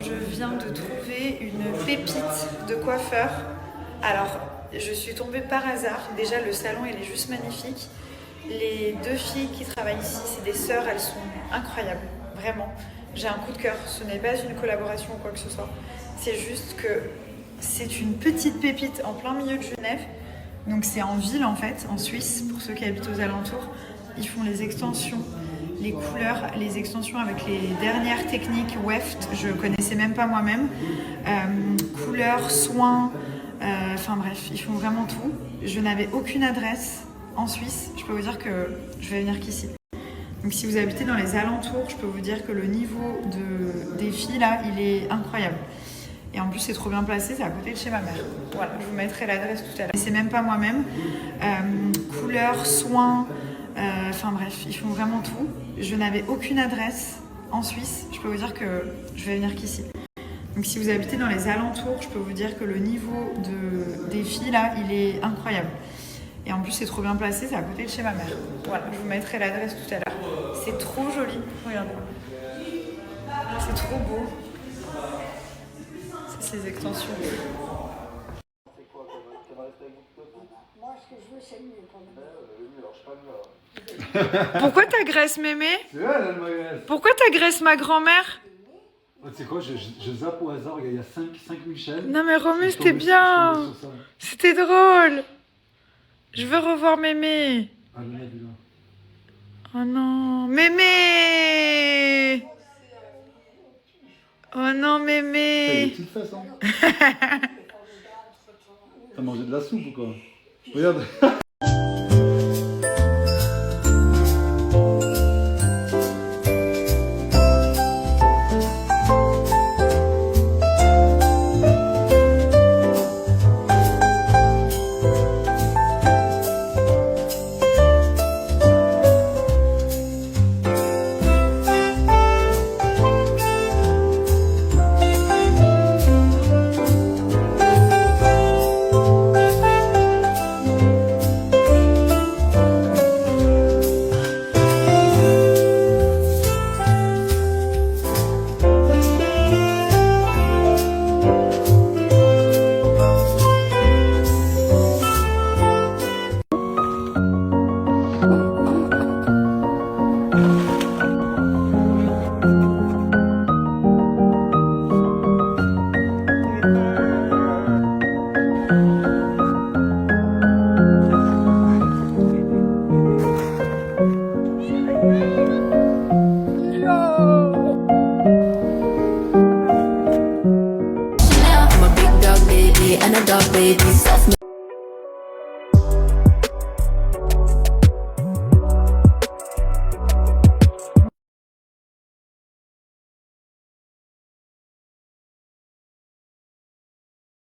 Je viens de trouver une pépite de coiffeur. Alors, je suis tombée par hasard. Déjà, le salon, il est juste magnifique. Les deux filles qui travaillent ici, c'est des sœurs, elles sont incroyables, vraiment. J'ai un coup de cœur. Ce n'est pas une collaboration ou quoi que ce soit. C'est juste que c'est une petite pépite en plein milieu de Genève. Donc c'est en ville en fait, en Suisse, pour ceux qui habitent aux alentours. Ils font les extensions, les couleurs, les extensions avec les dernières techniques Weft, je connaissais même pas moi-même. Couleurs, soins, enfin bref, ils font vraiment tout. Je n'avais aucune adresse en Suisse, je peux vous dire que je vais venir qu'ici. Donc si vous habitez dans les alentours, je peux vous dire que le niveau des filles là, il est incroyable. Et en plus, c'est trop bien placé, c'est à côté de chez ma mère. Voilà, je vous mettrai l'adresse tout à l'heure. C'est même pas moi-même. Couleurs, soins, enfin bref, ils font vraiment tout. Je n'avais aucune adresse en Suisse, je peux vous dire que je vais venir qu'ici. Donc si vous habitez dans les alentours, je peux vous dire que le niveau des filles là, il est incroyable. Et en plus, c'est trop bien placé, c'est à côté de chez ma mère. Voilà, je vous mettrai l'adresse tout à l'heure. C'est trop joli, regardez. C'est trop beau. Ces extensions. Moi, ce que je veux, c'est mieux quand même. Pourquoi t'agresses mémé? C'est elle, elle m'agresse. Pourquoi t'agresses ma grand-mère? Tu sais quoi, je zappe au hasard, il y a 5 Michel. Non mais Romu, c'était bien. C'était drôle. Je veux revoir mémé. Ah, là, là. Oh non, mémé. Oh non, mémé. Des petites fesses, hein. T'as mangé de la soupe ou quoi? Regarde.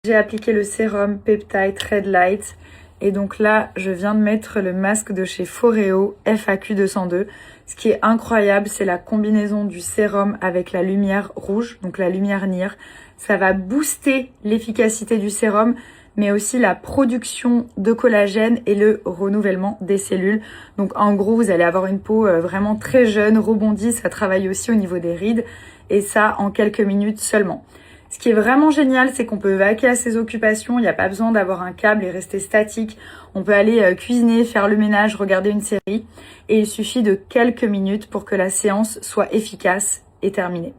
J'ai appliqué le sérum Peptide Red Light et donc là je viens de mettre le masque de chez Foreo FAQ 202. Ce qui est incroyable, c'est la combinaison du sérum avec la lumière rouge, donc la lumière NIR. Ça va booster l'efficacité du sérum, mais aussi la production de collagène et le renouvellement des cellules. Donc en gros, vous allez avoir une peau vraiment très jeune, rebondie. Ça travaille aussi au niveau des rides et ça en quelques minutes seulement. Ce qui est vraiment génial, c'est qu'on peut vaquer à ses occupations. Il n'y a pas besoin d'avoir un câble et rester statique. On peut aller cuisiner, faire le ménage, regarder une série. Et il suffit de quelques minutes pour que la séance soit efficace et terminée.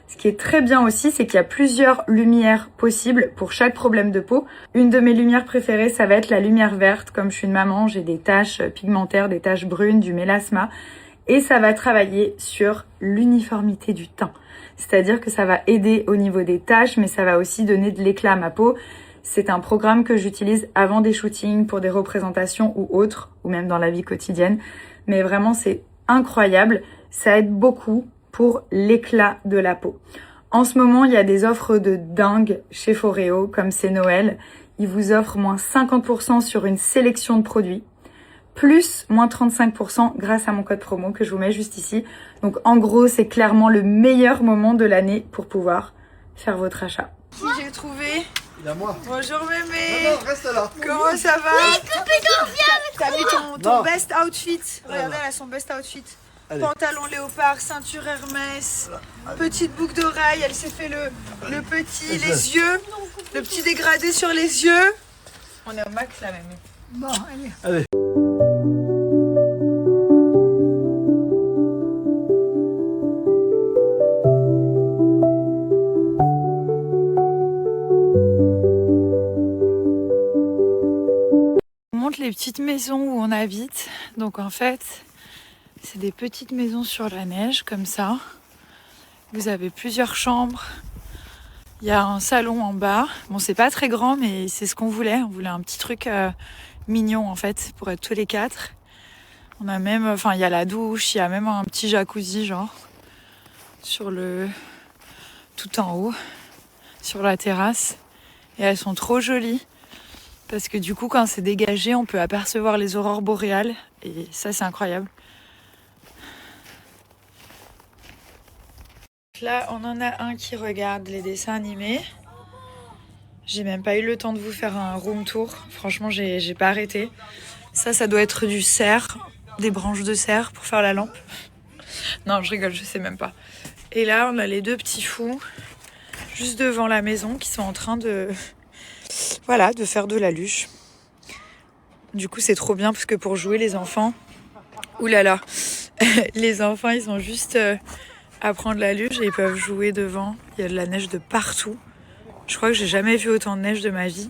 Ce qui est très bien aussi, c'est qu'il y a plusieurs lumières possibles pour chaque problème de peau. Une de mes lumières préférées, ça va être la lumière verte. Comme je suis une maman, j'ai des taches pigmentaires, des taches brunes, du mélasma. Et ça va travailler sur l'uniformité du teint. C'est-à-dire que ça va aider au niveau des taches, mais ça va aussi donner de l'éclat à ma peau. C'est un programme que j'utilise avant des shootings, pour des représentations ou autres, ou même dans la vie quotidienne. Mais vraiment, c'est incroyable. Ça aide beaucoup pour l'éclat de la peau. En ce moment, il y a des offres de dingue chez Foreo, comme c'est Noël. Ils vous offrent moins 50% sur une sélection de produits, plus moins 35% grâce à mon code promo que je vous mets juste ici. Donc en gros, c'est clairement le meilleur moment de l'année pour pouvoir faire votre achat. Si j'ai trouvé. Il y a moi. Bonjour mémé. Non, reste là. Comment ça va? T'as mis ton best outfit. Regardez, elle a son best outfit. Pantalon léopard, ceinture Hermès, petite boucle d'oreille, elle s'est fait le petit, les yeux, le petit dégradé sur les yeux. On est au max là même. Bon, allez. Allez. On montre les petites maisons où on habite. Donc en fait, c'est des petites maisons sur la neige comme ça. Vous avez plusieurs chambres. Il y a un salon en bas. Bon, c'est pas très grand, mais c'est ce qu'on voulait. On voulait un petit truc mignon en fait pour être tous les quatre. On a même, enfin, il y a la douche, il y a même un petit jacuzzi genre sur le tout en haut, sur la terrasse. Et elles sont trop jolies parce que du coup, quand c'est dégagé, on peut apercevoir les aurores boréales et ça, c'est incroyable. Là, on en a un qui regarde les dessins animés. J'ai même pas eu le temps de vous faire un room tour. Franchement, j'ai pas arrêté. Ça doit être du cerf, des branches de cerf pour faire la lampe. Non, je rigole, je sais même pas. Et là, on a les deux petits fous juste devant la maison qui sont en train de, voilà, de faire de la luge. Du coup, c'est trop bien parce que pour jouer, les enfants, oulala, les enfants, ils ont juste à prendre la luge et ils peuvent jouer devant. Il y a de la neige de partout. Je crois que j'ai jamais vu autant de neige de ma vie.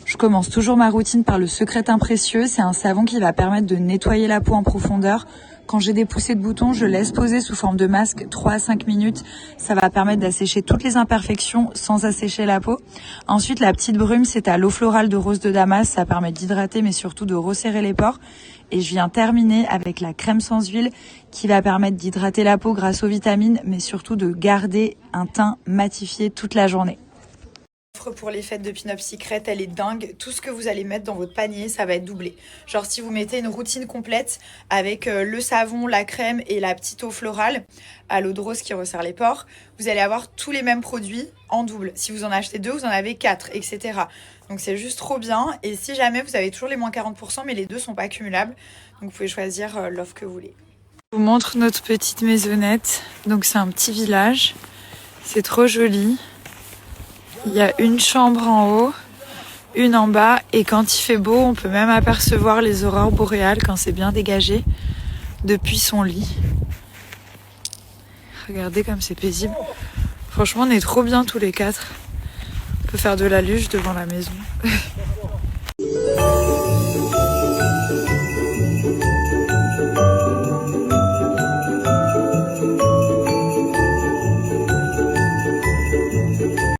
Je commence toujours ma routine par le Secretin Précieux. C'est un savon qui va permettre de nettoyer la peau en profondeur. Quand j'ai des poussées de boutons, je laisse poser sous forme de masque 3 à 5 minutes. Ça va permettre d'assécher toutes les imperfections sans assécher la peau. Ensuite, la petite brume, c'est à l'eau florale de rose de Damas. Ça permet d'hydrater mais surtout de resserrer les pores. Et je viens terminer avec la crème sans huile qui va permettre d'hydrater la peau grâce aux vitamines mais surtout de garder un teint matifié toute la journée. Pour les fêtes de Pin Up Secret, elle est dingue. Tout ce que vous allez mettre dans votre panier, ça va être doublé. Genre si vous mettez une routine complète avec le savon, la crème et la petite eau florale à l'eau de rose qui resserre les pores, vous allez avoir tous les mêmes produits en double. Si vous en achetez 2, vous en avez 4, etc. Donc c'est juste trop bien. Et si jamais vous avez toujours les moins 40%, mais les deux sont pas cumulables, donc vous pouvez choisir l'offre que vous voulez. Je vous montre notre petite maisonnette. Donc c'est un petit village. C'est trop joli. Il y a une chambre en haut, une en bas, et quand il fait beau, on peut même apercevoir les aurores boréales quand c'est bien dégagé depuis son lit. Regardez comme c'est paisible. Franchement, on est trop bien tous les quatre. On peut faire de la luge devant la maison.